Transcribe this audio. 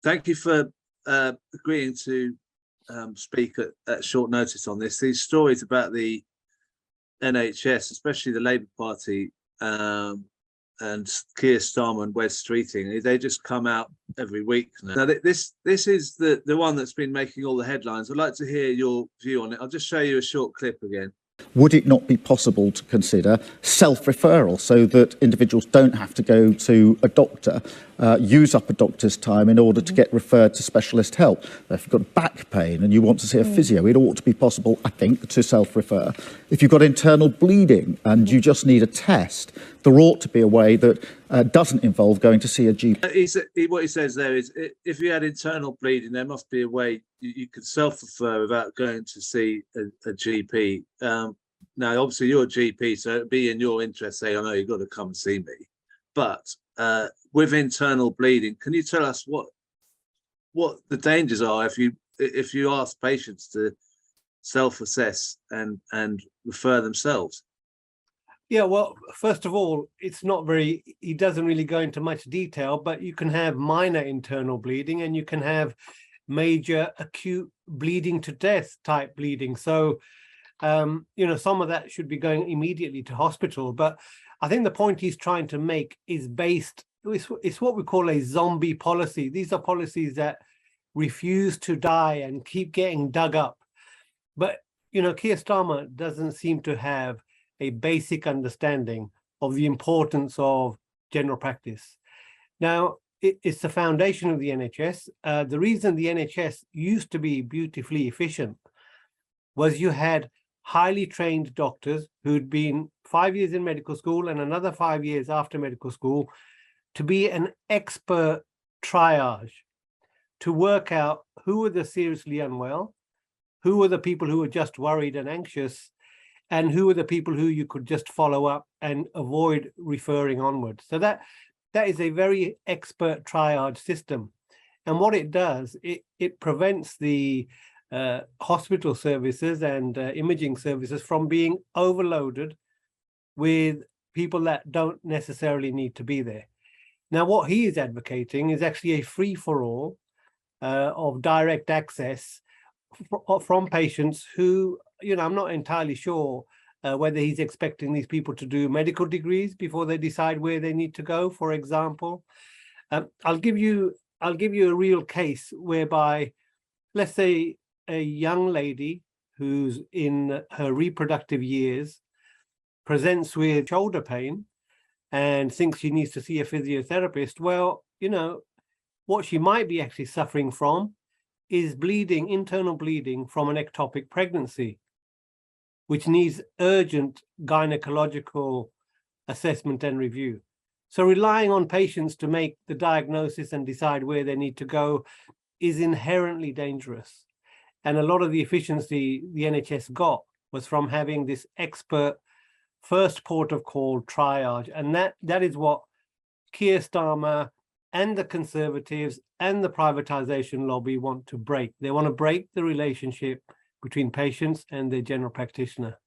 Thank you for agreeing to speak at short notice on this. These stories about the NHS, especially the Labour Party and Keir Starmer and Wes Streeting, they just come out every week now. This is the one that's been making all the headlines. I'd like to hear your view on it. I'll just show you a short clip again. Would it not be possible to consider self-referral so that individuals don't have to go to a doctor, use up a doctor's time in order to get referred to specialist help? If you've got back pain and you want to see a physio, it ought to be possible, I think, to self-refer. If you've got internal bleeding and you just need a test, there ought to be a way that doesn't involve going to see a GP. What he says there is, if you had internal bleeding, there must be a way you could self-refer without going to see a GP. Now, obviously, you're a GP, so it'd be in your interest to say, "I know you've got to come and see me." But with internal bleeding, can you tell us what the dangers are if you ask patients to self-assess and refer themselves? Yeah, well, first of all, it's not very, he doesn't really go into much detail, but you can have minor internal bleeding and you can have major acute bleeding to death type bleeding. So, you know, some of that should be going immediately to hospital. But I think the point he's trying to make is it's what we call a zombie policy. These are policies that refuse to die and keep getting dug up. But, you know, Keir Starmer doesn't seem to have a basic understanding of the importance of general practice. Now, it's the foundation of the NHS. The reason the NHS used to be beautifully efficient was you had highly trained doctors who'd been 5 years in medical school and another 5 years after medical school to be an expert triage, to work out who were the seriously unwell, who were the people who were just worried and anxious, and who are the people who you could just follow up and avoid referring onwards. So that is a very expert triage system. And what it does, it prevents the hospital services and imaging services from being overloaded with people that don't necessarily need to be there. Now, what he is advocating is actually a free-for-all of direct access from patients who, you know, I'm not entirely sure whether he's expecting these people to do medical degrees before they decide where they need to go, for example. I'll give you a real case whereby, let's say, a young lady who's in her reproductive years presents with shoulder pain and thinks she needs to see a physiotherapist. Well, you know, what she might be actually suffering from is bleeding, internal bleeding from an ectopic pregnancy, which needs urgent gynecological assessment and review. So relying on patients to make the diagnosis and decide where they need to go is inherently dangerous. And a lot of the efficiency the NHS got was from having this expert first port of call triage. And that is what Keir Starmer and the Conservatives and the privatization lobby want to break. They want to break the relationship between patients and their general practitioner.